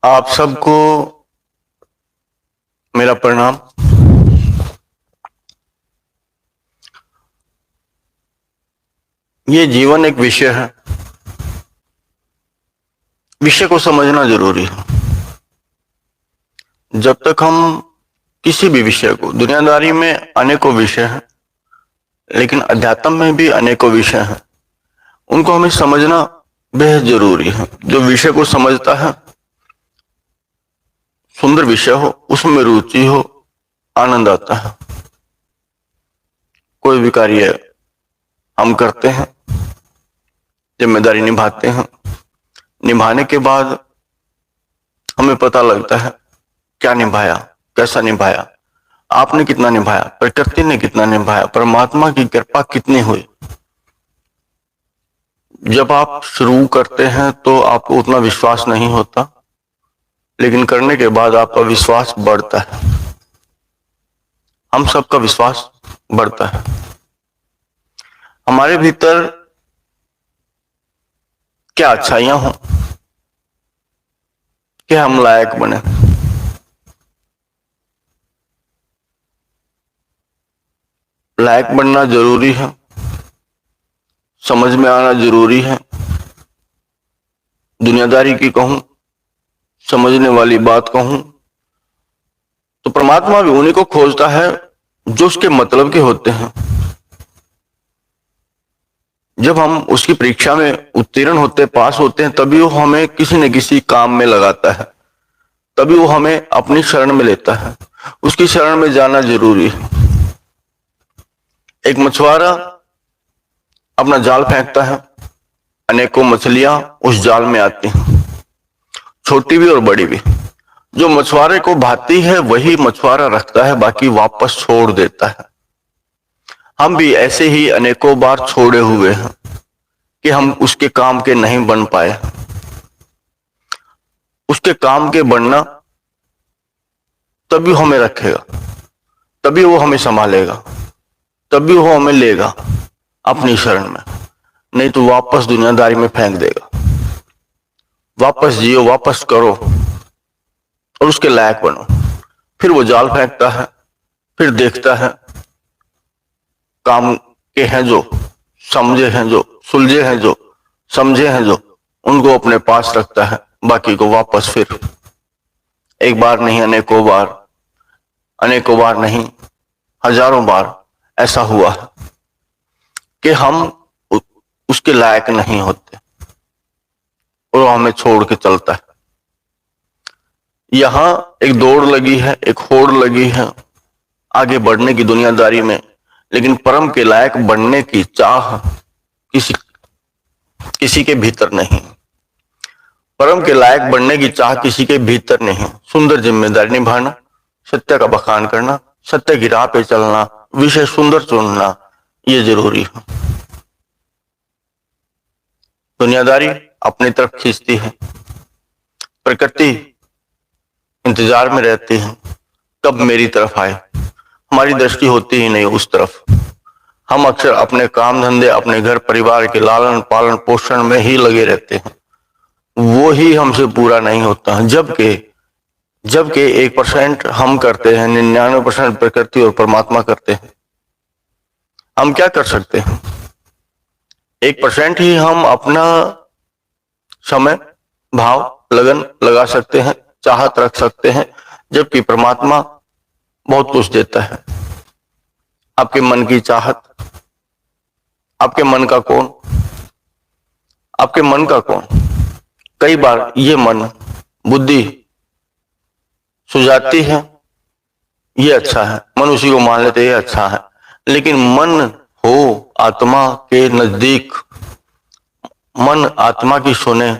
आप सबको मेरा प्रणाम। ये जीवन एक विषय है। विषय को समझना जरूरी है। जब तक हम किसी भी विषय को, दुनियादारी में अनेकों विषय हैं, लेकिन अध्यात्म में भी अनेकों विषय हैं। उनको हमें समझना बेहद जरूरी है। जो विषय को समझता है, सुंदर विषय हो, उसमें रुचि हो, आनंद आता है। कोई भी कार्य हम करते हैं, जिम्मेदारी निभाते हैं, निभाने के बाद हमें पता लगता है क्या निभाया, कैसा निभाया, आपने कितना निभाया, प्रकृति ने कितना निभाया, परमात्मा की कृपा कितनी हुई। जब आप शुरू करते हैं तो आपको उतना विश्वास नहीं होता, लेकिन करने के बाद आपका विश्वास बढ़ता है। हम सबका विश्वास बढ़ता है। हमारे भीतर क्या अच्छाइयां हों कि हम लायक बने। लायक बनना जरूरी है, समझ में आना जरूरी है। दुनियादारी की कहूं, समझने वाली बात कहूं, तो परमात्मा भी उन्हीं को खोजता है जो उसके मतलब के होते हैं। जब हम उसकी परीक्षा में उत्तीर्ण होते, पास होते हैं, तभी वो हमें किसी न किसी काम में लगाता है, तभी वो हमें अपनी शरण में लेता है। उसकी शरण में जाना जरूरी है। एक मछुआरा अपना जाल फेंकता है, अनेकों मछलियां उस जाल में आती हैं, छोटी भी और बड़ी भी। जो मछुआरे को भाती है वही मछुआरा रखता है, बाकी वापस छोड़ देता है। हम भी ऐसे ही अनेकों बार छोड़े हुए हैं कि हम उसके काम के नहीं बन पाए। उसके काम के बनना, तभी हमें रखेगा, तभी वो हमें संभालेगा, तभी वो हमें लेगा अपनी शरण में। नहीं तो वापस दुनियादारी में फेंक देगा। वापस जियो, वापस करो और उसके लायक बनो। फिर वो जाल फेंकता है, फिर देखता है काम के हैं जो, समझे हैं जो, सुलझे हैं जो, समझे हैं जो, उनको अपने पास रखता है, बाकी को वापस। फिर एक बार नहीं, अनेकों बार, अनेकों बार नहीं, हजारों बार ऐसा हुआ है कि हम उसके लायक नहीं होते और वो हमें छोड़ के चलता है। यहां एक दौड़ लगी है, एक होड़ लगी है आगे बढ़ने की दुनियादारी में, लेकिन परम के लायक बनने की चाह किसी किसी के भीतर नहीं। परम के लायक बनने की चाह किसी के भीतर नहीं। सुंदर जिम्मेदारी निभाना, सत्य का बखान करना, सत्य की राह पे चलना, विषय सुंदर चुनना, ये जरूरी है। दुनियादारी अपनी तरफ खींचती है, प्रकृति इंतजार में रहती है कब मेरी तरफ आए। हमारी दृष्टि होती ही नहीं उस तरफ। हम अक्सर अपने काम धंधे, अपने घर परिवार के लालन पालन पोषण में ही लगे रहते हैं। वो ही हमसे पूरा नहीं होता। जबकि जबकि 1% हम करते हैं, 99% प्रकृति और परमात्मा करते हैं। हम क्या कर सकते हैं? 1% ही हम अपना समय, भाव, लगन लगा सकते हैं, चाहत रख सकते हैं, जबकि परमात्मा बहुत कुछ देता है। आपके मन की चाहत, आपके मन का कौन, आपके मन का कौन। कई बार ये मन, बुद्धि सुझाती है ये अच्छा है, मन उसी को मान लेते ये अच्छा है, लेकिन मन हो आत्मा के नजदीक, मन आत्मा की सुने,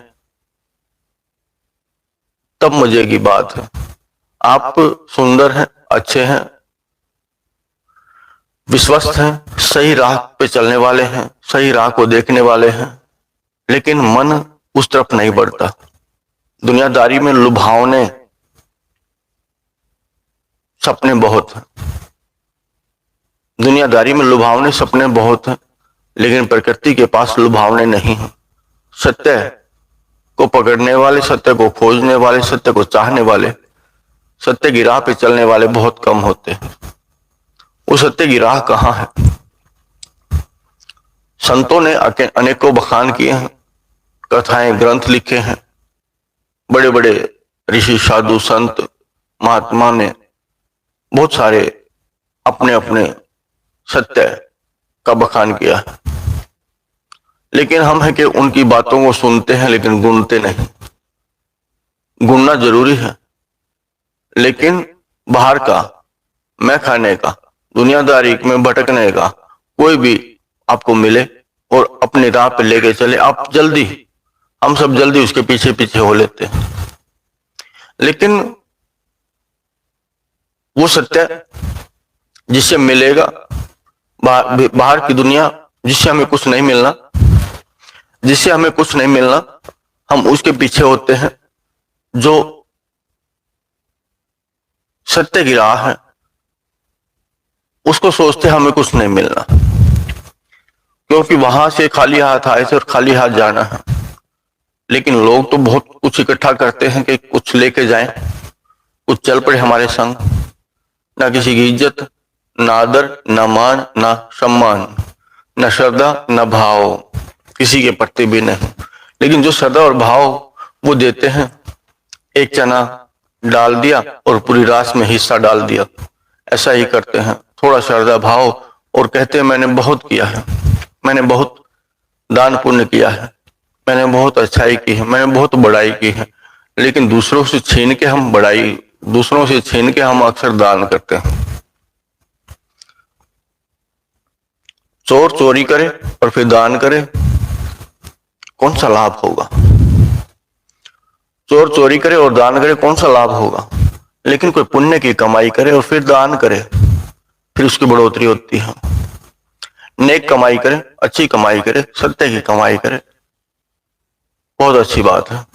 तब मजे की बात है। आप सुंदर हैं, अच्छे हैं, विश्वस्त हैं, सही राह पे चलने वाले हैं, सही राह को देखने वाले हैं, लेकिन मन उस तरफ नहीं बढ़ता। दुनियादारी में लुभावने सपने बहुत हैं। दुनियादारी में लुभावने सपने बहुत हैं, लेकिन प्रकृति के पास लुभावने नहीं हैं। सत्य को पकड़ने वाले, सत्य को खोजने वाले, सत्य को चाहने वाले, सत्य की राह पे चलने वाले बहुत कम होते हैं। वो सत्य की राह कहाँ है? संतों ने अनेकों बखान किए हैं, कथाएं, ग्रंथ लिखे हैं। बड़े बड़े ऋषि, साधु, संत, महात्मा ने बहुत सारे अपने अपने सत्य का बखान किया है। लेकिन हम है कि उनकी बातों को सुनते हैं लेकिन गुनते नहीं। गुनना जरूरी है, लेकिन बाहर का, मैं खाने का, दुनियादारी में भटकने का कोई भी आपको मिले और अपनी राह पे लेके चले, आप जल्दी, हम सब जल्दी उसके पीछे पीछे हो लेते हैं। लेकिन वो सत्य जिससे मिलेगा, बाहर की दुनिया जिससे हमें कुछ नहीं मिलना, जिससे हमें कुछ नहीं मिलना, हम उसके पीछे होते हैं। जो सत्य की राह है उसको सोचते हमें कुछ नहीं मिलना, क्योंकि वहां से खाली हाथ आए थे और खाली हाथ जाना है। लेकिन लोग तो बहुत कुछ इकट्ठा करते हैं कि कुछ लेके जाएं, कुछ चल पड़े हमारे संग। ना किसी की इज्जत, ना आदर, ना मान, ना सम्मान, न श्रद्धा, न भाव, किसी के प्रति भी नहीं। लेकिन जो श्रद्धा और भाव वो देते हैं, एक चना डाल दिया और पूरी रास में हिस्सा डाल दिया, ऐसा ही करते हैं। थोड़ा श्रद्धा भाव और कहते हैं मैंने बहुत किया है, मैंने बहुत दान पुण्य किया है, मैंने बहुत अच्छाई की है, मैंने बहुत बड़ाई की है। लेकिन दूसरों से छीन के हम बड़ाई, दूसरों से छीन के हम अक्सर दान करते हैं। चोर चोरी करे और फिर दान करे, कौन सा लाभ होगा? चोर चोरी करे और दान करे, कौन सा लाभ होगा? लेकिन कोई पुण्य की कमाई करे और फिर दान करे, फिर उसकी बढ़ोतरी होती है। नेक कमाई करे, अच्छी कमाई करे, सत्य की कमाई करे, बहुत अच्छी बात है।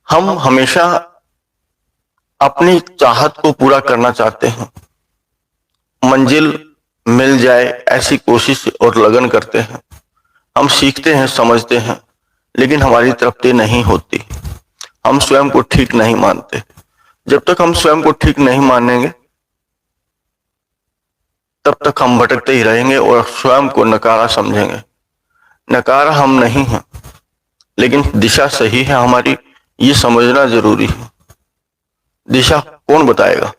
हम हमेशा अपनी चाहत को पूरा करना चाहते हैं, मंजिल मिल जाए ऐसी कोशिश और लगन करते हैं। हम सीखते हैं, समझते हैं, लेकिन हमारी तृप्ति नहीं होती। हम स्वयं को ठीक नहीं मानते। जब तक हम स्वयं को ठीक नहीं मानेंगे तब तक हम भटकते ही रहेंगे और स्वयं को नकारा समझेंगे। नकारा हम नहीं हैं, लेकिन दिशा सही है हमारी, ये समझना जरूरी है। दिशा कौन बताएगा?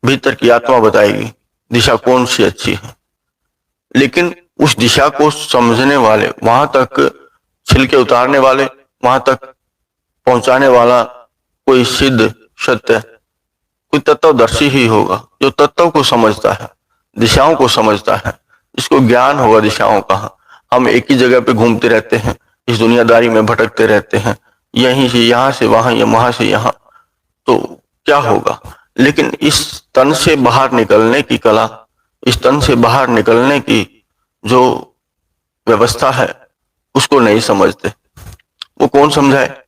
भीतर की आत्मा बताएगी दिशा कौन सी अच्छी है। लेकिन उस दिशा को समझने वाले, वहां तक छिलके उतारने वाले, वहां तक पहुंचाने वाला कोई सिद्ध सत्य, कोई तत्वदर्शी ही होगा, जो तत्व को समझता है, दिशाओं को समझता है, जिसको ज्ञान होगा दिशाओं का। हम एक ही जगह पे घूमते रहते हैं, इस दुनियादारी में भटकते रहते हैं, यहीं से यहाँ से वहां या वहां से यहाँ, तो क्या होगा? लेकिन इस तन से बाहर निकलने की कला, इस तन से बाहर निकलने की जो व्यवस्था है, उसको नहीं समझते। वो कौन समझाए?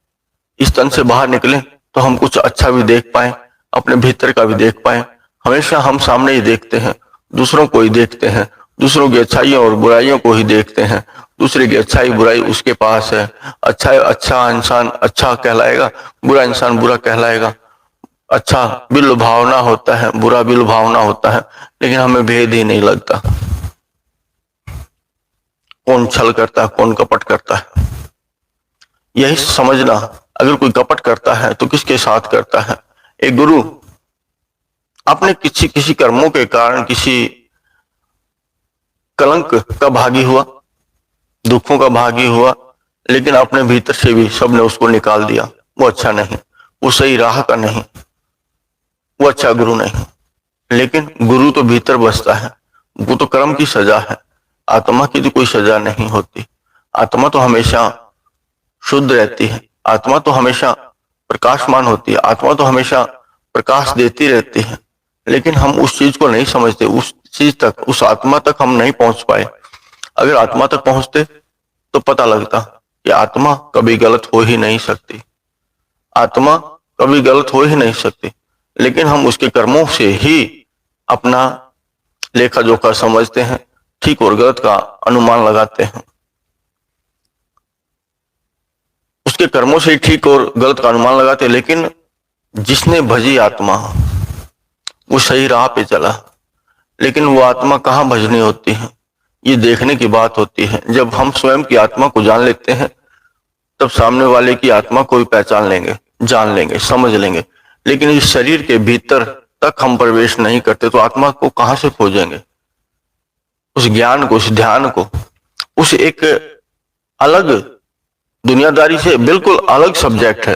इस तन से बाहर निकले तो हम कुछ अच्छा भी देख पाए, अपने भीतर का भी देख पाए। हमेशा हम सामने ही देखते हैं, दूसरों को ही देखते हैं, दूसरों की अच्छाइयों और बुराइयों को ही देखते हैं। दूसरे की अच्छाई बुराई उसके पास है। अच्छा इंसान अच्छा कहलाएगा, बुरा इंसान बुरा कहलाएगा। अच्छा बिल भावना होता है, बुरा बिल भावना होता है, लेकिन हमें भेद ही नहीं लगता कौन छल करता है, कौन कपट करता है। यही समझना, अगर कोई कपट करता है तो किसके साथ करता है? एक गुरु अपने किसी कर्मों के कारण किसी कलंक का भागी हुआ, दुखों का भागी हुआ, लेकिन अपने भीतर से भी सबने उसको निकाल दिया। वो अच्छा नहीं, वो सही राह का नहीं, वो अच्छा गुरु नहीं। लेकिन गुरु तो भीतर बसता है, वो तो कर्म की सजा है। आत्मा की तो कोई सजा नहीं होती। आत्मा तो हमेशा शुद्ध रहती है, आत्मा तो हमेशा प्रकाशमान होती है, आत्मा तो हमेशा प्रकाश देती रहती है। लेकिन हम उस चीज को नहीं समझते, उस चीज तक, उस आत्मा तक हम नहीं पहुंच पाए। अगर आत्मा तक पहुंचते तो पता लगता कि आत्मा कभी गलत हो ही नहीं सकती, आत्मा कभी गलत हो ही नहीं सकती। लेकिन हम उसके कर्मों से ही अपना लेखा जोखा समझते हैं, ठीक और गलत का अनुमान लगाते हैं। उसके कर्मों से ही ठीक और गलत का अनुमान लगाते, लेकिन जिसने भजी आत्मा वो सही राह पे चला। लेकिन वो आत्मा कहाँ भजनी होती है, ये देखने की बात होती है। जब हम स्वयं की आत्मा को जान लेते हैं तब सामने वाले की आत्मा को भी पहचान लेंगे, जान लेंगे, समझ लेंगे। लेकिन इस शरीर के भीतर तक हम प्रवेश नहीं करते तो आत्मा को कहां से खोजेंगे, उस ज्ञान को, उस ध्यान को, उस एक अलग दुनियादारी से बिल्कुल अलग सब्जेक्ट है,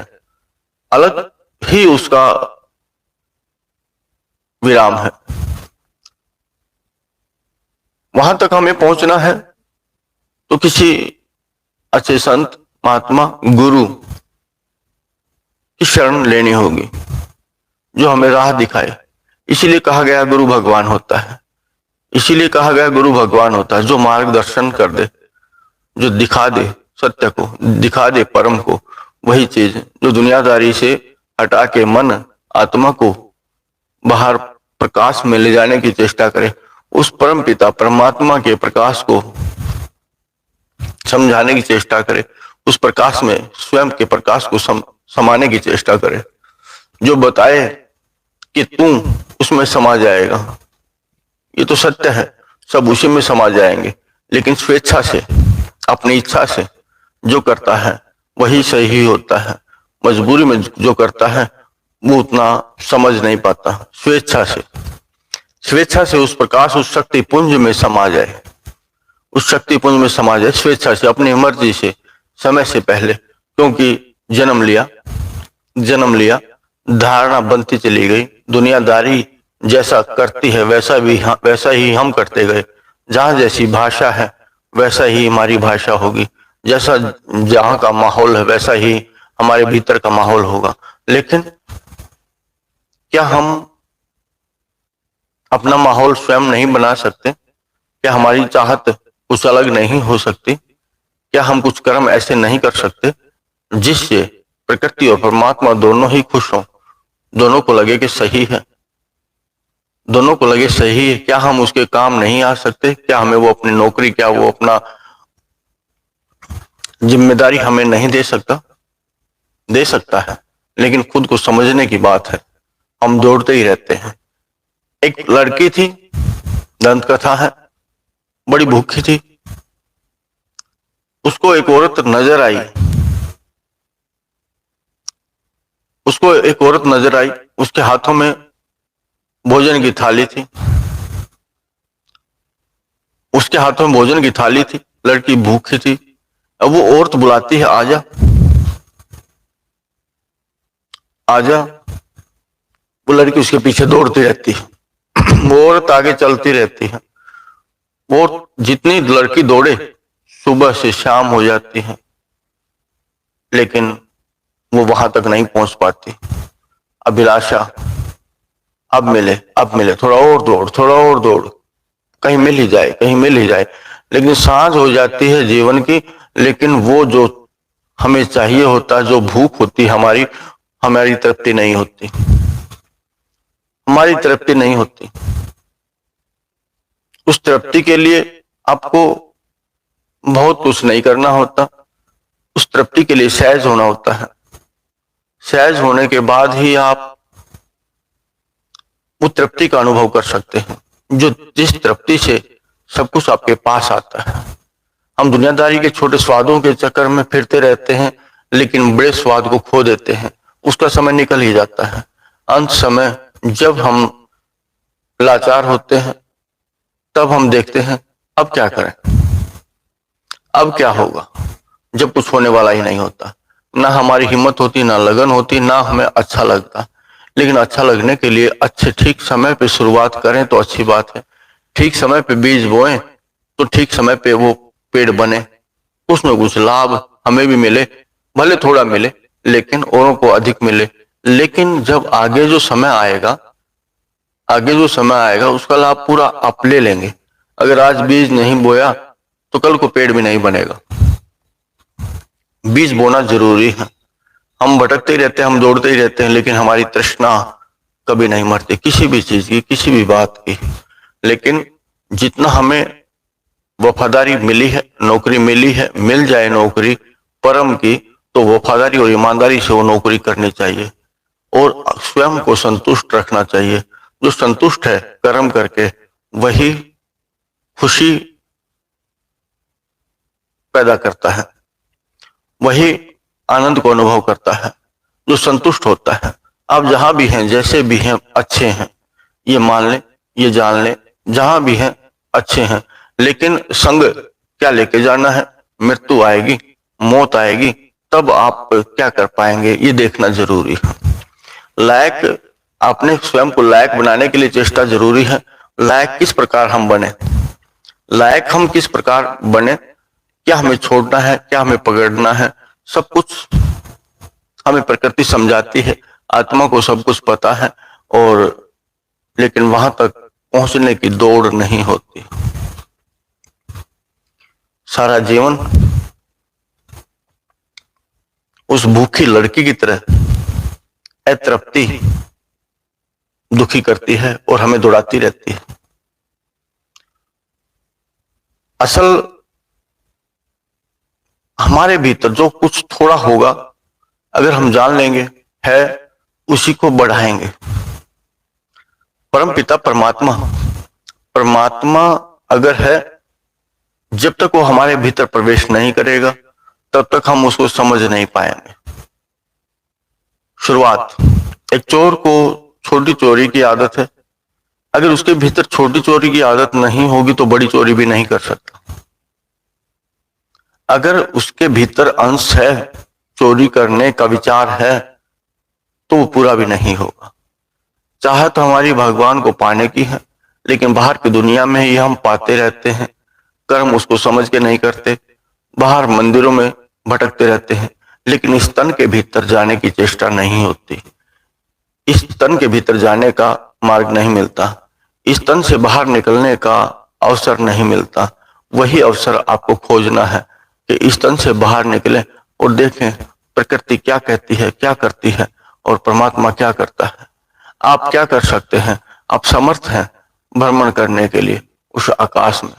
अलग ही उसका विराम है। वहां तक हमें पहुंचना है तो किसी अच्छे संत, महात्मा, गुरु की शरण लेनी होगी जो हमें राह दिखाए। इसीलिए कहा गया गुरु भगवान होता है, इसीलिए कहा गया गुरु भगवान होता है, जो मार्गदर्शन कर दे, जो दिखा दे सत्य को, दिखा दे परम को। वही चीज जो दुनियादारी से हटा के मन, आत्मा को बाहर प्रकाश में ले जाने की चेष्टा करे, उस परम पिता परमात्मा के प्रकाश को समझाने की चेष्टा करे, उस प्रकाश में स्वयं के प्रकाश को समाने की चेष्टा करे, जो बताए कि तू उसमें समा जाएगा। ये तो सत्य है, सब उसी में समा जाएंगे। लेकिन स्वेच्छा से, अपनी इच्छा से जो करता है वही सही होता है। मजबूरी में जो करता है वो उतना समझ नहीं पाता। स्वेच्छा से उस प्रकाश, उस शक्ति पुंज में समा जाए, उस शक्ति पुंज में समा जाए स्वेच्छा से, अपनी मर्जी से, समय से पहले। क्योंकि जन्म लिया, धारणा बनती चली गई, दुनियादारी जैसा करती है वैसा ही हम करते गए। जहां जैसी भाषा है वैसा ही हमारी भाषा होगी, जैसा जहां का माहौल है वैसा ही हमारे भीतर का माहौल होगा। लेकिन क्या हम अपना माहौल स्वयं नहीं बना सकते? क्या हमारी चाहत कुछ अलग नहीं हो सकती? क्या हम कुछ कर्म ऐसे नहीं कर सकते जिससे प्रकृति और परमात्मा दोनों ही खुश हों, दोनों को लगे कि सही है, दोनों को लगे सही है? क्या हम उसके काम नहीं आ सकते? क्या हमें वो अपनी नौकरी, क्या वो अपना जिम्मेदारी हमें नहीं दे सकता? दे सकता है, लेकिन खुद को समझने की बात है। हम दौड़ते ही रहते हैं। एक लड़की थी, दंत कथा है, बड़ी भूखी थी। उसको एक औरत नजर आई, उसके हाथों में भोजन की थाली थी, लड़की भूखी थी। अब वो औरत बुलाती है, आजा आजा। वो लड़की उसके पीछे दौड़ती रहती है, वो औरत आगे चलती रहती है। वो जितनी लड़की दौड़े सुबह से शाम हो जाती है, लेकिन वो वहां तक नहीं पहुंच पाती। अभिलाषा, अब मिले, थोड़ा और दौड़, कहीं मिल ही जाए। लेकिन सांझ हो जाती है जीवन की, लेकिन वो जो हमें चाहिए होता, जो भूख होती हमारी तृप्ति नहीं होती। उस तृप्ति के लिए आपको बहुत कुछ नहीं करना होता। उस तृप्ति के लिए सहज होना होता है। सहज होने के बाद ही आप वो तृप्ति का अनुभव कर सकते हैं, जो जिस तृप्ति से सब कुछ आपके पास आता है। हम दुनियादारी के छोटे स्वादों के चक्कर में फिरते रहते हैं, लेकिन बड़े स्वाद को खो देते हैं। उसका समय निकल ही जाता है। अंत समय जब हम लाचार होते हैं तब हम देखते हैं अब क्या करें, अब क्या होगा, जब कुछ होने वाला ही नहीं होता। ना हमारी हिम्मत होती, ना लगन होती, ना हमें अच्छा लगता। लेकिन अच्छा लगने के लिए ठीक समय पे शुरुआत करें तो अच्छी बात है। ठीक समय पे बीज बोएं तो ठीक समय पे वो पेड़ बने, उसमें कुछ लाभ हमें भी मिले, भले थोड़ा मिले लेकिन औरों को अधिक मिले। लेकिन जब आगे जो समय आएगा उसका लाभ पूरा आप ले लेंगे। अगर आज बीज नहीं बोया तो कल को पेड़ भी नहीं बनेगा। बीज बोना जरूरी है। हम भटकते ही रहते हैं, हम दौड़ते ही रहते हैं, लेकिन हमारी तृष्णा कभी नहीं मरती, किसी भी चीज की, किसी भी बात की। लेकिन जितना हमें वफादारी मिली है, नौकरी मिली है, मिल जाए नौकरी परम की, तो वफादारी और ईमानदारी से वो नौकरी करनी चाहिए और स्वयं को संतुष्ट रखना चाहिए। जो संतुष्ट है कर्म करके, वही खुशी पैदा करता है, वही आनंद को अनुभव करता है। जो संतुष्ट होता है, आप जहां भी हैं, जैसे भी हैं, अच्छे हैं, ये मान लें, ये जान लें, जहां भी हैं अच्छे हैं। लेकिन संग क्या लेके जाना है? मृत्यु आएगी, मौत आएगी, तब आप क्या कर पाएंगे, ये देखना जरूरी है। लायक, आपने स्वयं को लायक बनाने के लिए चेष्टा जरूरी है। लायक किस प्रकार हम बने, लायक हम किस प्रकार बने, क्या हमें छोड़ना है, क्या हमें पकड़ना है, सब कुछ हमें प्रकृति समझाती है। आत्मा को सब कुछ पता है, और लेकिन वहां तक पहुंचने की दौड़ नहीं होती। सारा जीवन उस भूखी लड़की की तरह अतृप्ति दुखी करती है और हमें दौड़ाती रहती है। असल हमारे भीतर जो कुछ थोड़ा होगा, अगर हम जान लेंगे है, उसी को बढ़ाएंगे। परम पिता परमात्मा, परमात्मा अगर है, जब तक वो हमारे भीतर प्रवेश नहीं करेगा, तब तक हम उसको समझ नहीं पाएंगे। शुरुआत, एक चोर को छोटी चोरी की आदत है, अगर उसके भीतर छोटी चोरी की आदत नहीं होगी तो बड़ी चोरी भी नहीं कर सकता। अगर उसके भीतर अंश है, चोरी करने का विचार है, तो वो पूरा भी नहीं होगा। चाहत हमारी भगवान को पाने की है, लेकिन बाहर की दुनिया में ही हम पाते रहते हैं, कर्म उसको समझ के नहीं करते, बाहर मंदिरों में भटकते रहते हैं, लेकिन इस तन के भीतर जाने की चेष्टा नहीं होती। इस तन के भीतर जाने का मार्ग नहीं मिलता, इस तन से बाहर निकलने का अवसर नहीं मिलता। वही अवसर आपको खोजना है कि इस तन से बाहर निकले और देखें प्रकृति क्या कहती है, क्या करती है, और परमात्मा क्या करता है। आप क्या कर सकते हैं? आप समर्थ हैं भ्रमण करने के लिए उस आकाश में,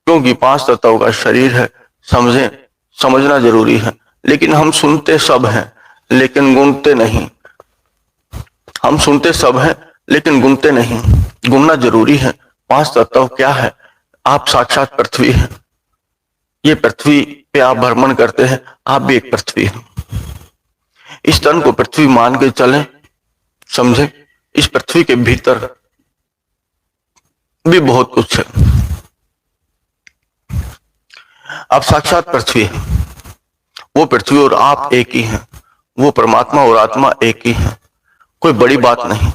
क्योंकि 5 तत्वों का शरीर है। समझें, समझना जरूरी है। लेकिन हम सुनते सब हैं, लेकिन गुनते नहीं। हम सुनते सब हैं, लेकिन गुनते नहीं। गुनना जरूरी है। 5 तत्व क्या है? आप साक्षात पृथ्वी हैं। ये पृथ्वी पे आप भ्रमण करते हैं, आप भी एक पृथ्वी हैं। इस तन को पृथ्वी मान के चलें, समझें, इस पृथ्वी के भीतर भी बहुत कुछ है। आप साक्षात पृथ्वी हैं, वो पृथ्वी और आप एक ही हैं, वो परमात्मा और आत्मा एक ही है। कोई बड़ी बात नहीं,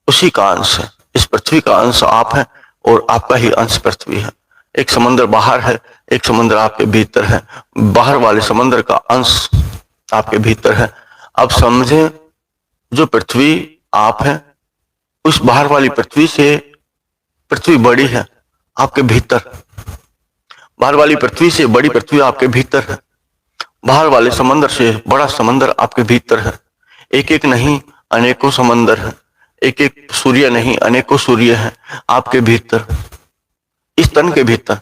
उसी का अंश है। इस पृथ्वी का अंश आप है और आपका ही अंश पृथ्वी है। एक समंदर बाहर है, एक समंदर आपके भीतर है। बाहर वाले समंदर का अंश आपके भीतर है। अब समझें, जो पृथ्वी आप है, उस बाहर वाली पृथ्वी से पृथ्वी बड़ी है आपके भीतर। बाहर वाली पृथ्वी से बड़ी पृथ्वी आपके भीतर है। बाहर वाले समंदर से बड़ा समंदर आपके भीतर है। एक एक नहीं, अनेकों समंदर है। एक एक सूर्य नहीं, अनेकों सूर्य है आपके भीतर। इस तन के भीतर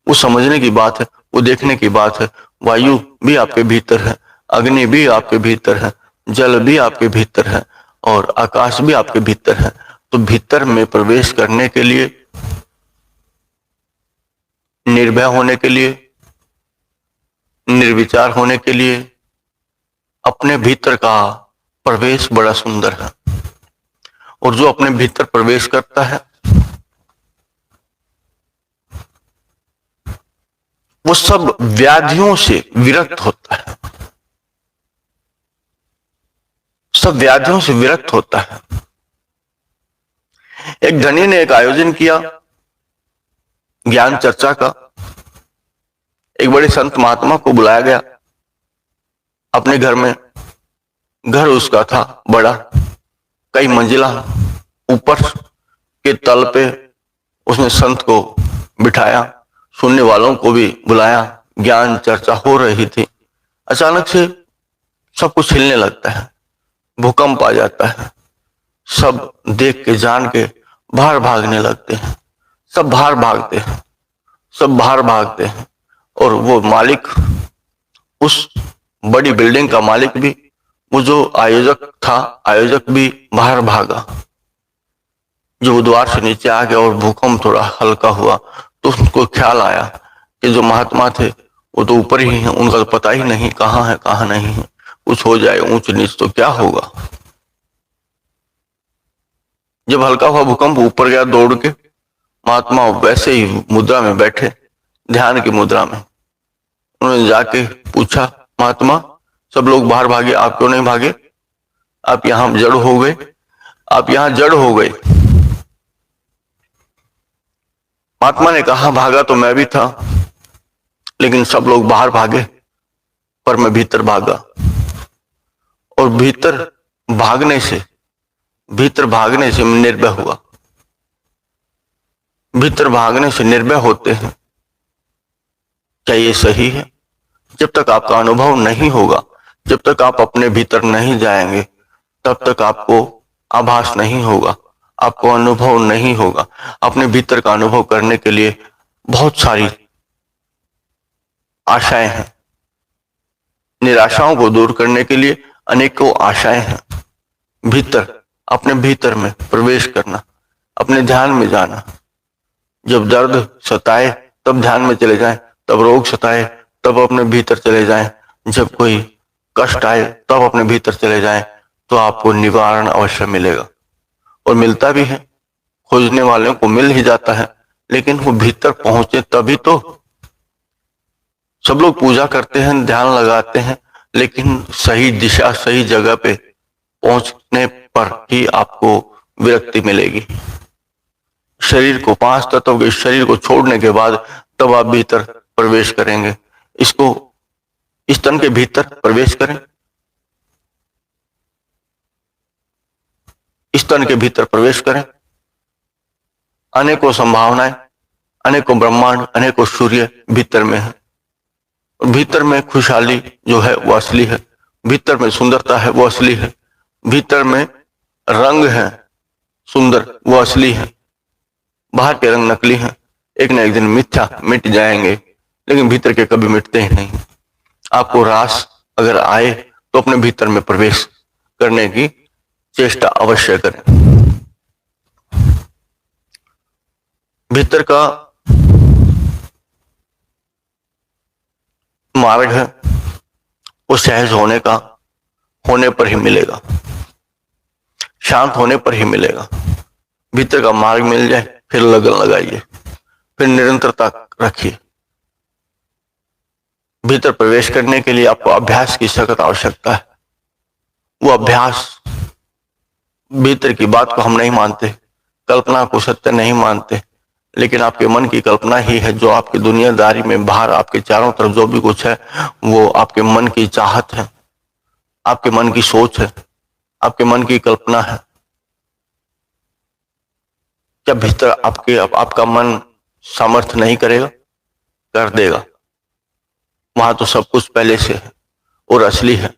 वो समझने की बात है, वो देखने की बात है। वायु भी आपके भीतर है, अग्नि भी आपके भीतर है, जल भी आपके भीतर है, और आकाश भी आपके भीतर है। तो भीतर में प्रवेश करने के लिए, निर्भय होने के लिए, निर्विचार होने के लिए, अपने भीतर का प्रवेश बड़ा सुंदर है। और जो अपने भीतर प्रवेश करता है, वो सब व्याधियों से विरक्त होता है, सब व्याधियों से विरक्त होता है। एक धनी ने एक आयोजन किया ज्ञान चर्चा का। एक बड़े संत महात्मा को बुलाया गया अपने घर में। घर उसका था बड़ा, कई मंजिला। ऊपर के तल पे उसने संत को बिठाया, सुनने वालों को भी बुलाया। ज्ञान चर्चा हो रही थी। अचानक से सब कुछ हिलने लगता है, भूकंप आ जाता है। सब देख के जान के बाहर भागने लगते हैं। सब बाहर भागते हैं, सब बाहर भागते हैं। और वो मालिक उस बड़ी बिल्डिंग का मालिक भी, वो जो आयोजक था, आयोजक भी बाहर भागा। जब वो द्वार से नीचे आ गया और भूकंप थोड़ा हल्का हुआ तो उसको ख्याल आया कि जो महात्मा थे वो तो ऊपर ही हैं, उनका तो पता ही नहीं कहाँ है कहाँ नहीं है, कुछ हो जाए ऊंच नीच तो क्या होगा। जब हल्का हुआ भूकंप, ऊपर गया दौड़ के, महात्मा वैसे ही मुद्रा में बैठे, ध्यान की मुद्रा में। उन्होंने जाके पूछा, महात्मा सब लोग बाहर भागे, आप क्यों नहीं भागे? आप यहाँ जड़ हो गए, आप यहाँ जड़ हो गए। महात्मा ने कहा, भागा तो मैं भी था, लेकिन सब लोग बाहर भागे पर मैं भीतर भागा। और भीतर भागने से मैं निर्भय हुआ। भीतर भागने से निर्भय होते हैं। क्या ये सही है? जब तक आपका अनुभव नहीं होगा, जब तक आप अपने भीतर नहीं जाएंगे, तब तक आपको आभास नहीं होगा, आपको अनुभव नहीं होगा। अपने भीतर का अनुभव करने के लिए बहुत सारी आशाएं हैं, निराशाओं को दूर करने के लिए अनेकों आशाएं हैं। भीतर, अपने भीतर में प्रवेश करना, अपने ध्यान में जाना। जब दर्द सताए तब ध्यान में चले जाएं, तब रोग सताए तब अपने भीतर चले जाएं, जब कोई कष्ट आए तब अपने भीतर चले जाएं, तो आपको निवारण अवश्य मिलेगा। और मिलता भी है, खोजने वालों को मिल ही जाता है, लेकिन वो भीतर पहुंचे तभी तो। सब लोग पूजा करते हैं, ध्यान लगाते हैं, लेकिन सही दिशा, सही जगह पे पहुंचने पर ही आपको विरक्ति मिलेगी। शरीर को, 5 तत्वों के शरीर को छोड़ने के बाद तब आप भीतर प्रवेश करेंगे। इसको, इस तन के भीतर प्रवेश करें, इस तन के भीतर प्रवेश करें। अनेकों संभावनाएं, अनेकों ब्रह्मांड, अनेकों सूर्य भीतर में है। भीतर में खुशहाली जो है वो असली है, भीतर में सुंदरता है वो असली है, भीतर में रंग है सुंदर वो असली है। बाहर के रंग नकली हैं, एक न एक दिन मिथ्या मिट जाएंगे, लेकिन भीतर के कभी मिटते ही नहीं। आपको रास अगर आए तो अपने भीतर में प्रवेश करने की चेष्टा अवश्य करें। भीतर का मार्ग है वो सहज होने पर ही मिलेगा, शांत होने पर ही मिलेगा। भीतर का मार्ग मिल जाए फिर लगन लगाइए, फिर निरंतरता रखिए। भीतर प्रवेश करने के लिए आपको अभ्यास की सख्त आवश्यकता है। वो अभ्यास, भीतर की बात को हम नहीं मानते, कल्पना को सत्य नहीं मानते, लेकिन आपके मन की कल्पना ही है जो आपकी दुनियादारी में, बाहर आपके चारों तरफ जो भी कुछ है वो आपके मन की चाहत है, आपके मन की सोच है, आपके मन की कल्पना है। क्या भीतर आपका मन सामर्थ्य नहीं करेगा? कर देगा। वहां तो सब कुछ पहले से है और असली है।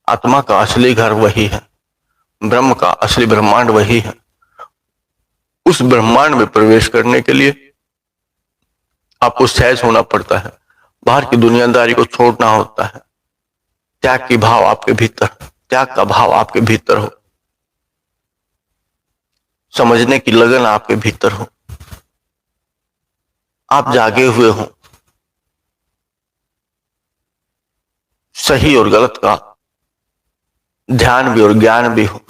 आत्मा का असली घर वही है, ब्रह्म का असली ब्रह्मांड वही है। उस ब्रह्मांड में प्रवेश करने के लिए आपको सहज होना पड़ता है, बाहर की दुनियादारी को छोड़ना होता है। त्याग की भाव आपके भीतर, त्याग का भाव आपके भीतर हो, समझने की लगन आपके भीतर हो, आप जागे हुए हो, सही और गलत का ध्यान भी और ज्ञान भी हो।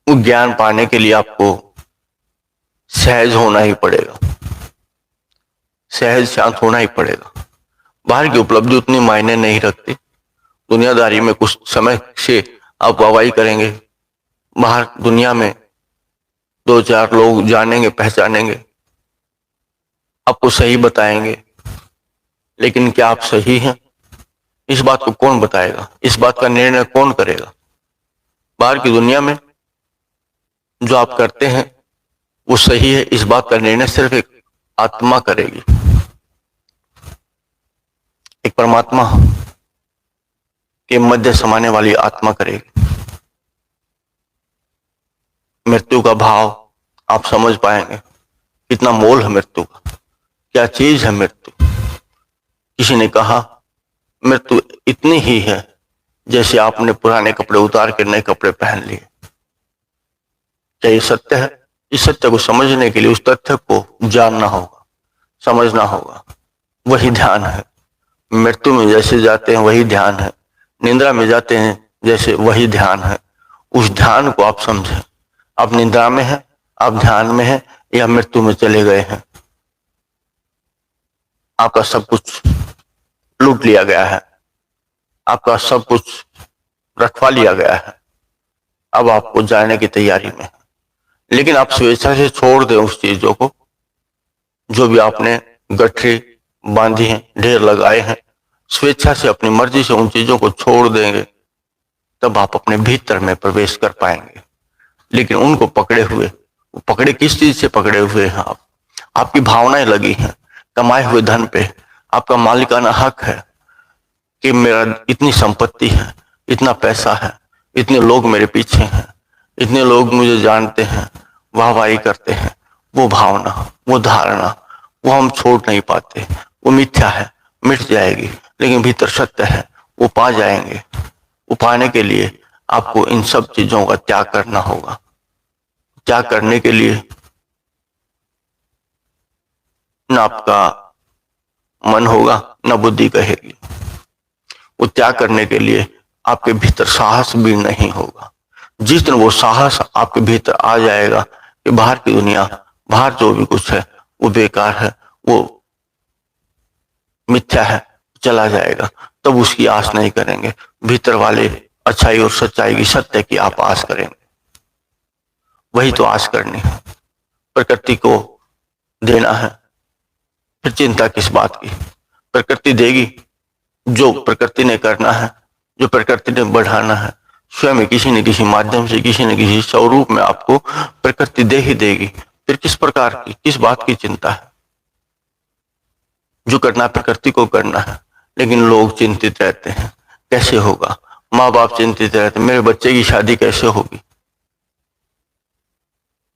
वो ज्ञान पाने के लिए आपको सहज होना ही पड़ेगा, सहज शांत होना ही पड़ेगा। बाहर की उपलब्धि उतनी मायने नहीं रखती। दुनियादारी में कुछ समय से आप वाहवाही करेंगे, बाहर दुनिया में 2-4 लोग जानेंगे, पहचानेंगे, आपको सही बताएंगे, लेकिन क्या आप सही हैं इस बात को कौन बताएगा? इस बात का निर्णय कौन करेगा? बाहर की दुनिया में जो आप करते हैं वो सही है, इस बात का निर्णय सिर्फ एक आत्मा करेगी, एक परमात्मा के मध्य समाने वाली आत्मा करेगी। मृत्यु का भाव आप समझ पाएंगे, कितना मोल है मृत्यु का। क्या चीज है मृत्यु? किसी ने कहा मृत्यु इतनी ही है जैसे आपने पुराने कपड़े उतार के नए कपड़े पहन लिए। क्या ये सत्य है? इस सत्य को समझने के लिए उस तथ्य को जानना होगा, समझना होगा। वही ध्यान है। मृत्यु में जैसे जाते हैं वही ध्यान है, निद्रा में जाते हैं जैसे वही ध्यान है। उस ध्यान को आप समझें। आप निद्रा में हैं, आप ध्यान में हैं, या मृत्यु में चले गए हैं। आपका सब कुछ लूट लिया गया है, आपका सब कुछ रखवा लिया गया है। अब आपको जाने की तैयारी में है, लेकिन आप स्वेच्छा से छोड़ दें उस चीजों को जो भी आपने गठरी बांधी हैं, ढेर लगाए हैं। स्वेच्छा से अपनी मर्जी से उन चीजों को छोड़ देंगे, तब आप अपने भीतर में प्रवेश कर पाएंगे। लेकिन उनको पकड़े हुए, पकड़े किस चीज से पकड़े हुए हैं आप? आपकी भावनाएं लगी हैं कमाए हुए धन पे। आपका मालिकाना हक है कि मेरा इतनी संपत्ति है, इतना पैसा है, इतने लोग मेरे पीछे हैं, इतने लोग मुझे जानते हैं, वाहवाही करते हैं। वो भावना, वो धारणा, वो हम छोड़ नहीं पाते। वो मिथ्या है, मिट जाएगी, लेकिन भीतर सत्य है, वो पा जाएंगे। वो पाने के लिए आपको इन सब चीजों का त्याग करना होगा। त्याग करने के लिए न आपका मन होगा न बुद्धि कहेगी। वो त्याग करने के लिए आपके भीतर साहस भी नहीं होगा। जिस दिन वो साहस आपके भीतर आ जाएगा कि बाहर की दुनिया, बाहर जो भी कुछ है वो बेकार है, वो मिथ्या है, चला जाएगा, तब उसकी आस नहीं करेंगे। भीतर वाले अच्छाई और सच्चाई की, सत्य की आप आस करेंगे। वही तो आस करनी है। प्रकृति को देना है, फिर चिंता किस बात की? प्रकृति देगी जो प्रकृति ने करना है, जो प्रकृति ने बढ़ाना है। स्वयं किसी न किसी माध्यम से, किसी न किसी स्वरूप में आपको प्रकृति दे ही देगी। फिर किस प्रकार की, किस बात की चिंता है? जो करना प्रकृति को करना है। लेकिन लोग चिंतित रहते हैं, कैसे होगा? माँ बाप चिंतित रहते हैं, मेरे बच्चे की शादी कैसे होगी?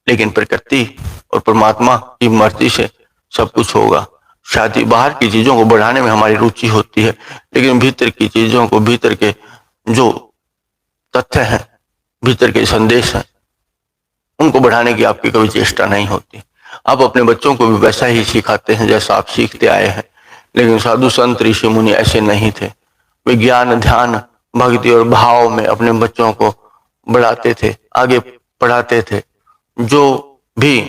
लेकिन प्रकृति और परमात्मा की मर्जी से सब कुछ होगा। शादी, बाहर की चीजों को बढ़ाने में हमारी रुचि होती है, लेकिन भीतर की चीजों को, भीतर के जो तथ्य हैं, भीतर के संदेश हैं, उनको बढ़ाने की आपकी कभी चेष्टा नहीं होती। आप अपने बच्चों को भी वैसा ही सिखाते हैं जैसा आप सीखते आए हैं। लेकिन साधु संत ऋषि मुनि ऐसे नहीं थे। वे ज्ञान, ध्यान, भक्ति और भाव में अपने बच्चों को बढ़ाते थे, आगे पढ़ाते थे। जो भी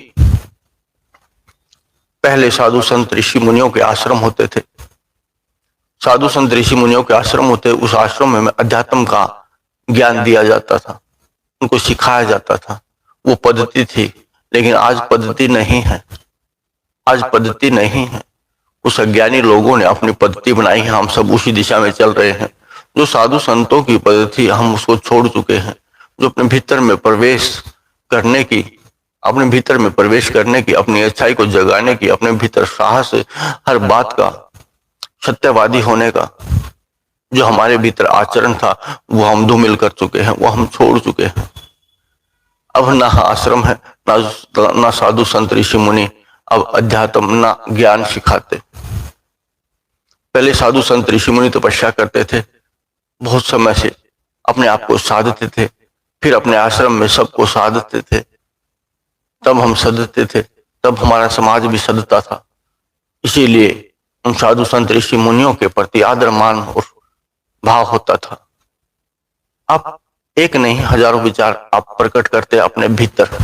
पहले साधु संत ऋषि मुनियों के आश्रम होते थे, साधु संत ऋषि मुनियों के आश्रम होते, उस आश्रम में अध्यात्म का ज्ञान दिया जाता था, उनको सिखाया जाता था। वो पद्धति थी। लेकिन आज पद्धति नहीं है, आज पद्धति नहीं है। उस अज्ञानी लोगों ने अपनी पद्धति बनाई है, हम सब उसी दिशा में चल रहे हैं। जो साधु संतों की पद्धति, हम उसको छोड़ चुके हैं। जो अपने भीतर में प्रवेश करने की, अपने भीतर में प्रवेश करने की, अपनी अच्छाई को जगाने की, अपने भीतर साहस, हर बात का सत्यवादी होने का जो हमारे भीतर आचरण था, वो हम धूमिल कर चुके हैं, वो हम छोड़ चुके हैं। अब ना आश्रम है, ना साधु संत ऋषि मुनि अब अध्यात्म, ना ज्ञान सिखाते। पहले साधु संत ऋषि मुनि तपस्या करते थे, बहुत समय से अपने आप को साधते थे, फिर अपने आश्रम में सबको साधते थे। तब हम सदते थे, तब हमारा समाज भी सदता था। इसीलिए उन साधु संत ऋषि मुनियों के प्रति आदर, मान और भाव होता था। आप एक नहीं, हजारों विचार आप प्रकट करते अपने भीतर,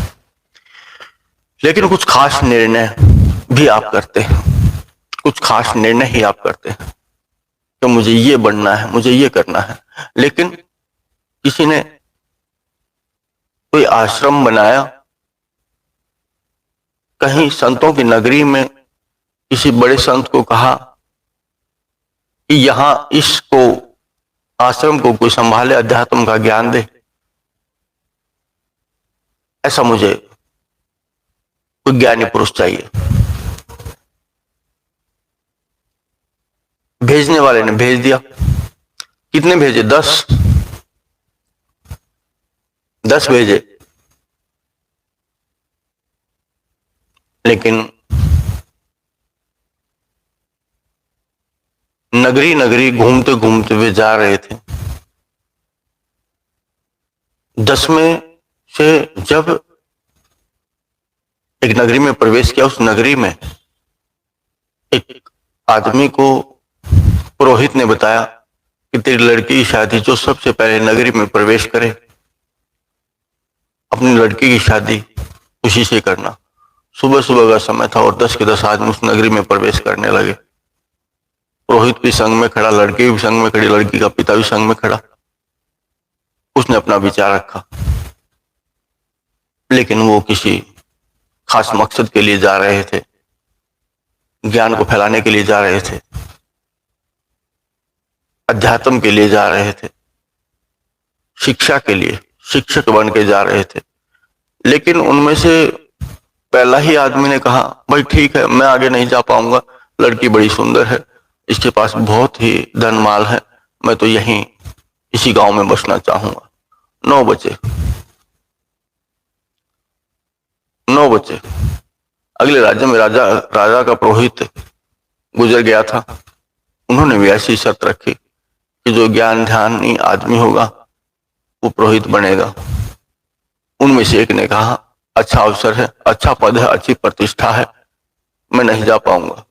लेकिन कुछ खास निर्णय भी आप करते हैं। कुछ खास निर्णय ही आप करते हैं कि मुझे ये बनना है, मुझे ये करना है। लेकिन किसी ने कोई आश्रम बनाया, कहीं संतों की नगरी में किसी बड़े संत को कहा कि यहां इसको, आश्रम को कोई संभाले, अध्यात्म का ज्ञान दे। ऐसा मुझे कोई ज्ञानी पुरुष चाहिए। भेजने वाले ने भेज दिया। कितने भेजे? 10 भेजे। लेकिन नगरी नगरी घूमते घूमते वे जा रहे थे। 10वें से जब एक नगरी में प्रवेश किया, उस नगरी में एक आदमी को पुरोहित ने बताया कि तेरी लड़की की शादी जो सबसे पहले नगरी में प्रवेश करे, अपनी लड़की की शादी उसी से करना। सुबह सुबह का समय था और 10 के 10 आदमी उस नगरी में प्रवेश करने लगे। पुरोहित भी संग में खड़ा, लड़की भी संग में खड़ी, लड़की का पिता भी संग में खड़ा। उसने अपना विचार रखा, लेकिन वो किसी खास मकसद के लिए जा रहे थे, ज्ञान को फैलाने के लिए जा रहे थे, अध्यात्म के लिए जा रहे थे, शिक्षा के लिए शिक्षक बन के जा रहे थे। लेकिन उनमें से पहला ही आदमी ने कहा, भाई ठीक है, मैं आगे नहीं जा पाऊंगा, लड़की बड़ी सुंदर है, इसके पास बहुत ही धन माल है, मैं तो यहीं इसी गांव में बसना चाहूंगा। 9 बजे अगले राज्य में राजा का पुरोहित गुजर गया था। उन्होंने भी ऐसी शर्त रखी कि जो ज्ञान ध्यानी आदमी होगा वो पुरोहित बनेगा। उनमें से एक ने कहा, अच्छा अवसर है, अच्छा पद है, अच्छी प्रतिष्ठा है, मैं नहीं जा पाऊंगा,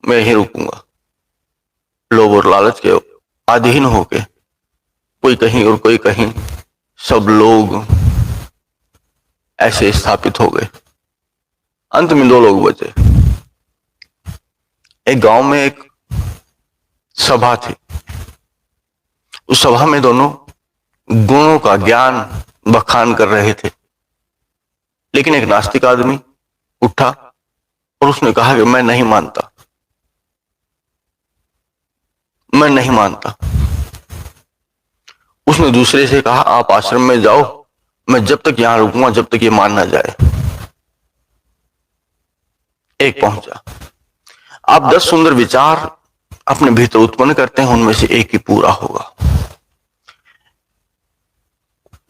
मैं यहीं रुकूंगा। लोभ और लालच के अधीन होके कोई कहीं और कोई कहीं, सब लोग ऐसे स्थापित हो गए। अंत में 2 लोग बचे। एक गांव में एक सभा थी। उस सभा में दोनों गुणों का ज्ञान बखान कर रहे थे। लेकिन एक नास्तिक आदमी उठा और उसने कहा कि मैं नहीं मानता, मैं नहीं मानता। उसने दूसरे से कहा, आप आश्रम में जाओ, मैं जब तक यहां रुकूंगा जब तक ये मान ना जाए। एक पहुंचा। आप 10 सुंदर विचार अपने भीतर उत्पन्न करते हैं, उनमें से एक ही पूरा होगा।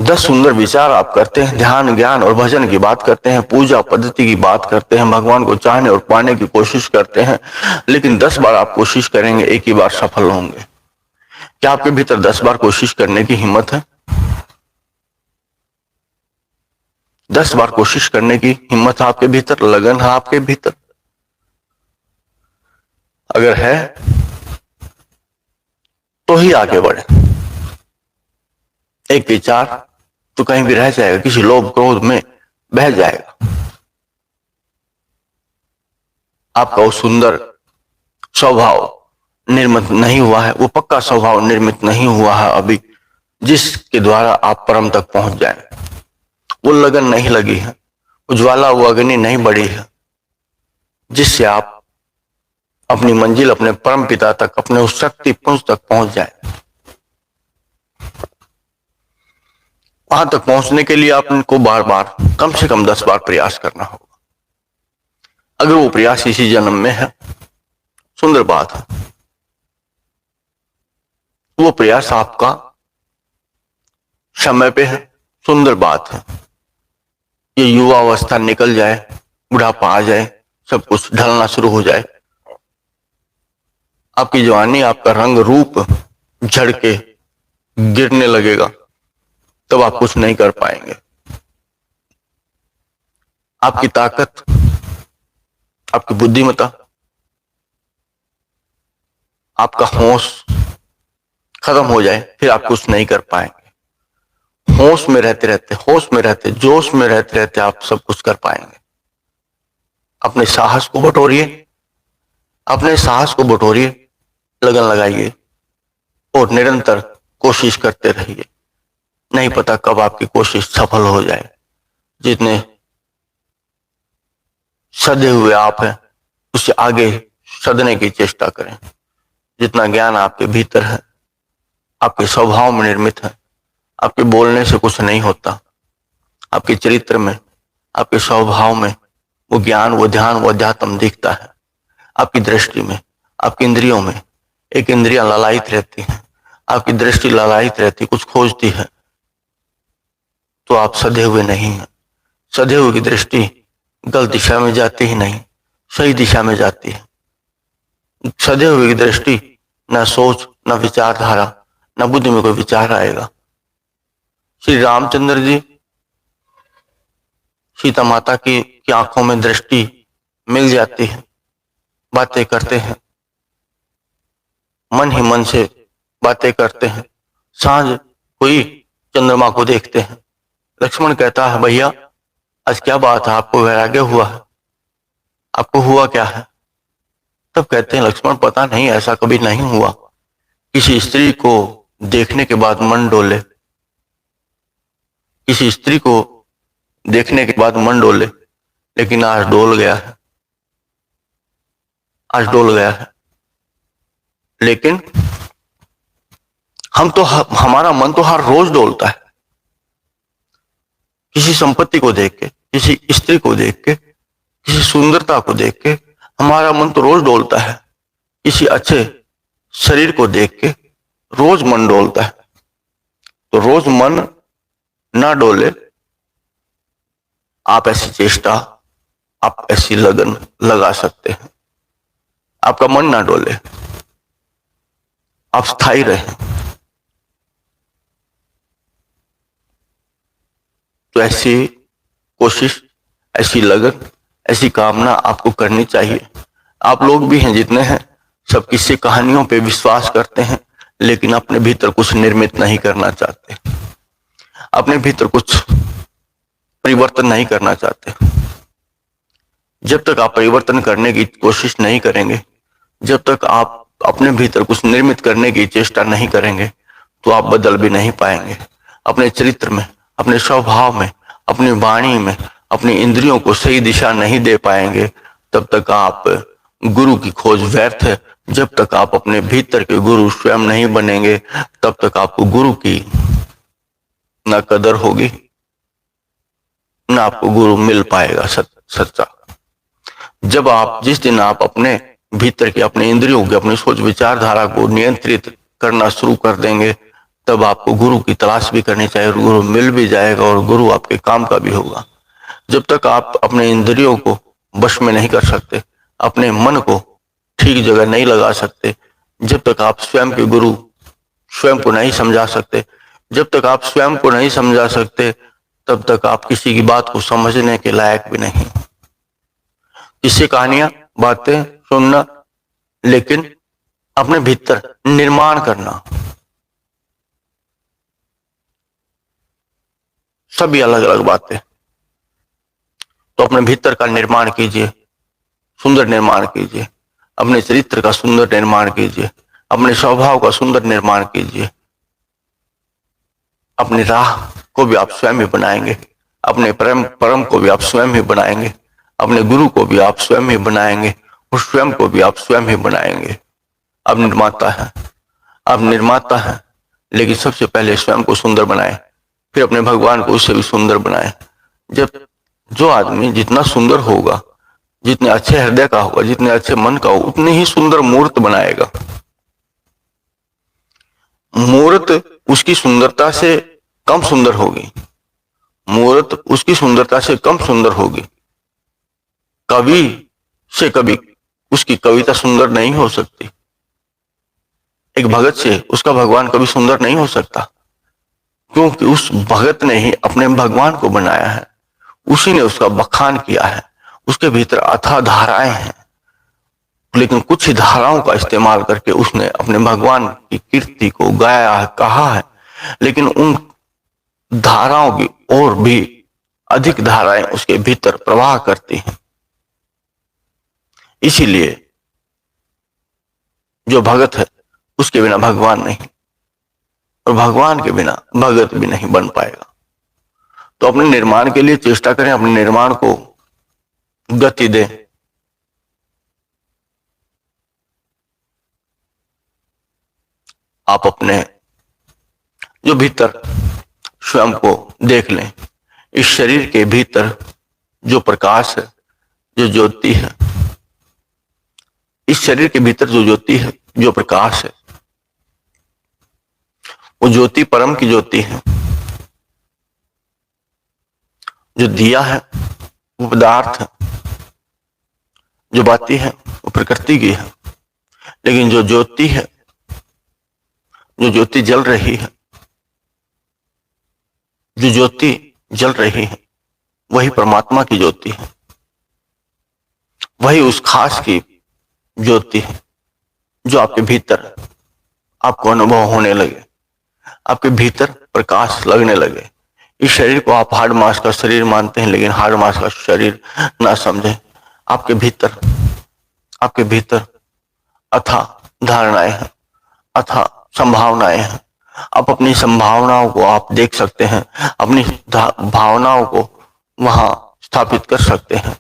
10 सुंदर विचार आप करते हैं, ध्यान ज्ञान और भजन की बात करते हैं, पूजा पद्धति की बात करते हैं, भगवान को चाहने और पाने की कोशिश करते हैं, लेकिन 10 बार आप कोशिश करेंगे, एक ही बार सफल होंगे। क्या आपके भीतर 10 बार कोशिश करने की हिम्मत है? 10 बार कोशिश करने की हिम्मत आपके भीतर, लगन है आपके भीतर? अगर है तो ही आगे बढ़े। एक विचार तो कहीं भी रह जाएगा, किसी लोभ क्रोध में बह जाएगा। आपका वो सुंदर स्वभाव निर्मित नहीं हुआ है, वो पक्का स्वभाव निर्मित नहीं हुआ है अभी, जिसके द्वारा आप परम तक पहुंच जाएं। वो लगन नहीं लगी है, उज्ज्वला वो अग्नि नहीं बढ़ी है, जिससे आप अपनी मंजिल, अपने परम पिता तक, अपने उस शक्ति पुंज तक पहुंच जाए। वहां तक पहुंचने के लिए आपको बार बार, कम से कम 10 बार प्रयास करना होगा। अगर वो प्रयास इसी जन्म में है, सुंदर बात है। वो प्रयास आपका समय पे है, सुंदर बात है। ये युवा अवस्था निकल जाए, बुढ़ापा आ जाए, सब कुछ ढलना शुरू हो जाए, आपकी जवानी, आपका रंग रूप झड़ के गिरने लगेगा, तब आप कुछ नहीं कर पाएंगे। आपकी ताकत, आपकी बुद्धिमत्ता, आपका होश खत्म हो जाए, फिर आप कुछ नहीं कर पाएंगे। होश में रहते रहते, जोश में रहते रहते आप सब कुछ कर पाएंगे। अपने साहस को बटोरिए, अपने साहस को बटोरिए, लगन लगाइए और निरंतर कोशिश करते रहिए। नहीं पता कब आपकी कोशिश सफल हो जाए। जितने सदे हुए आप हैं, उससे आगे सदने की चेष्टा करें। जितना ज्ञान आपके भीतर है, आपके स्वभाव में निर्मित है, आपके बोलने से कुछ नहीं होता, आपके चरित्र में, आपके स्वभाव में वो ज्ञान, वो ध्यान, वो अध्यात्म दिखता है। आपकी दृष्टि में, आपकी इंद्रियों में, एक इंद्रियां ललायित रहती हैं, आपकी दृष्टि ललायित रहती, कुछ खोजती है, तो आप सधे हुए नहीं हैं। सधे हुए की दृष्टि गलत दिशा में जाती ही नहीं, सही दिशा में जाती है। सधे हुए की दृष्टि, न सोच, न विचारधारा, न बुद्धि में कोई विचार आएगा। श्री रामचंद्र जी सीता माता की आंखों में दृष्टि मिल जाती है, बातें करते हैं, मन ही मन से बातें करते हैं। सांझ हुई, चंद्रमा को देखते हैं। लक्ष्मण कहता है, भैया आज क्या बात है, आपको वैराग्य हुआ है, आपको हुआ क्या है? तब कहते हैं, लक्ष्मण पता नहीं, ऐसा कभी नहीं हुआ। किसी स्त्री को देखने के बाद मन डोले, किसी स्त्री को देखने के बाद मन डोले, लेकिन आज डोल गया है, आज डोल गया है। लेकिन हमारा मन तो हर रोज डोलता है। किसी संपत्ति को देख के, किसी स्त्री को देख के, किसी सुंदरता को देख के हमारा मन तो रोज डोलता है। किसी अच्छे शरीर को देख के रोज मन डोलता है। तो रोज मन ना डोले, आप ऐसी चेष्टा, आप ऐसी लगन लगा सकते हैं। आपका मन ना डोले, आप स्थायी रहें। तो ऐसी कोशिश, ऐसी लगन, ऐसी कामना आपको करनी चाहिए। आप लोग भी हैं जितने हैं, सब किसी कहानियों पे विश्वास करते हैं, लेकिन अपने भीतर कुछ निर्मित नहीं करना चाहते, अपने भीतर कुछ परिवर्तन नहीं करना चाहते। जब तक आप परिवर्तन करने की कोशिश नहीं करेंगे, जब तक आप अपने भीतर कुछ निर्मित करने की चेष्टा नहीं करेंगे, तो आप बदल भी नहीं पाएंगे। अपने चरित्र में, अपने स्वभाव में, अपनी वाणी में, अपनी इंद्रियों को सही दिशा नहीं दे पाएंगे। तब तक आप गुरु की खोज व्यर्थ है। जब तक आप अपने भीतर के गुरु स्वयं नहीं बनेंगे, तब तक आपको गुरु की न कदर होगी, न आपको गुरु मिल पाएगा सच्चा। जिस दिन आप अपने भीतर के, अपने इंद्रियों के, अपनी सोच विचारधारा को नियंत्रित करना शुरू कर देंगे, तब आपको गुरु की तलाश भी करनी चाहिए, और गुरु मिल भी जाएगा, और गुरु आपके काम का भी होगा। जब तक आप अपने इंद्रियों को वश में नहीं कर सकते, अपने मन को ठीक जगह नहीं लगा सकते, जब तक आप स्वयं के गुरु स्वयं को नहीं समझा सकते, जब तक आप स्वयं को नहीं समझा सकते, तब तक आप किसी की बात को समझने के लायक भी नहीं। किसी कहानियां, बातें सुनना, लेकिन अपने भीतर निर्माण करना, सभी अलग अलग बातें। तो अपने भीतर का निर्माण कीजिए, सुंदर निर्माण कीजिए, अपने चरित्र का सुंदर निर्माण कीजिए, अपने स्वभाव का सुंदर निर्माण कीजिए। अपनी राह को भी आप स्वयं ही बनाएंगे, अपने परम को भी आप स्वयं ही बनाएंगे, अपने गुरु को भी आप स्वयं ही बनाएंगे, और स्वयं को भी आप स्वयं ही बनाएंगे। अब निर्माता है, अब निर्माता है, लेकिन सबसे पहले स्वयं को सुंदर बनाए, फिर अपने भगवान को उससे भी सुंदर बनाए। जब जो आदमी जितना सुंदर होगा, जितने अच्छे हृदय का होगा, जितने अच्छे मन का हो, उतनी ही सुंदर मूर्त बनाएगा। मूर्त उसकी सुंदरता से कम सुंदर होगी, मूर्त उसकी सुंदरता से कम सुंदर होगी। कवि से कभी उसकी कविता सुंदर नहीं हो सकती, एक भगत से उसका भगवान कभी सुंदर नहीं हो सकता, क्योंकि उस भगत ने ही अपने भगवान को बनाया है, उसी ने उसका बखान किया है, उसके भीतर अथाह धाराएं हैं। लेकिन कुछ ही धाराओं का इस्तेमाल करके उसने अपने भगवान की कीर्ति को गाया है, कहा है, लेकिन उन धाराओं की और भी अधिक धाराएं उसके भीतर प्रवाह करती हैं। इसीलिए जो भगत है, उसके बिना भगवान नहीं, और भगवान के बिना भगत भी नहीं बन पाएगा। तो अपने निर्माण के लिए चेष्टा करें, अपने निर्माण को गति दें। आप अपने जो भीतर स्वयं को देख लें। इस शरीर के भीतर जो प्रकाश है, जो ज्योति है, इस शरीर के भीतर जो ज्योति है, जो प्रकाश है, वो ज्योति परम की ज्योति है। जो दिया है वो पदार्थ है, जो बाती है वो प्रकृति की है। लेकिन जो ज्योति है, जो ज्योति जल रही है, जो ज्योति जल रही है, वही परमात्मा की ज्योति है, वही उस खास की ज्योति है जो आपके भीतर आपको अनुभव होने लगे, आपके भीतर प्रकाश लगने लगे। इस शरीर को आप हाड़ मांस का शरीर मानते हैं, लेकिन हाड़ मांस का शरीर ना समझें। आपके भीतर अथाह धारणाएं हैं, अथाह संभावनाएं हैं। आप अपनी संभावनाओं को आप देख सकते हैं, अपनी भावनाओं को वहां स्थापित कर सकते हैं।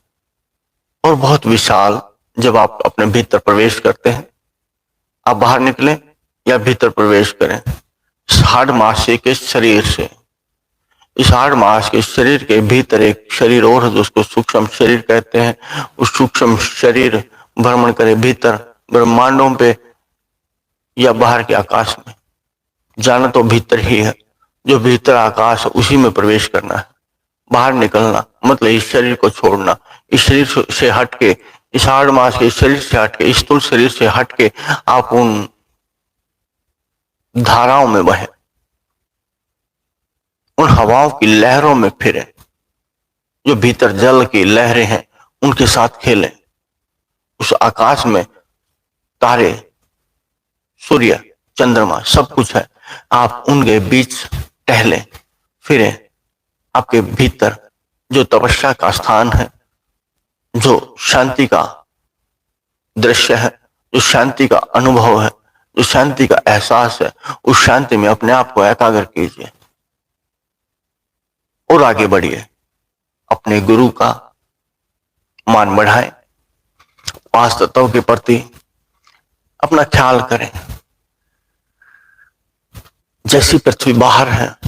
और बहुत विशाल, जब आप अपने भीतर प्रवेश करते हैं, आप बाहर निकलें या भीतर प्रवेश करें, हाड़ मांस के शरीर से, इस हाड़ मांस के शरीर के भीतर एक शरीर और है, उसको सूक्ष्म शरीर कहते हैं। उस सूक्ष्म शरीर भ्रमण करे भीतर ब्रह्मांडों पे या बाहर के आकाश में। जाना तो भीतर ही है, जो भीतर आकाश उसी में प्रवेश करना है। बाहर निकलना मतलब इस शरीर को छोड़ना, इस शरीर से हटके, इस हाड़ मांस के शरीर से हटके, इस स्थूल शरीर से हटके आप उन धाराओं में बहे, उन हवाओं की लहरों में फिरे, जो भीतर जल की लहरें हैं उनके साथ खेलें। उस आकाश में तारे, सूर्य, चंद्रमा सब कुछ है, आप उनके बीच टहलें फिरें। आपके भीतर जो तपस्या का स्थान है, जो शांति का दृश्य है, जो शांति का अनुभव है, जो शांति का एहसास है, उस शांति में अपने आप को एकाग्र कीजिए और आगे बढ़िए। अपने गुरु का मान बढ़ाएं, पांच तत्वों के प्रति अपना ख्याल करें। जैसी पृथ्वी बाहर है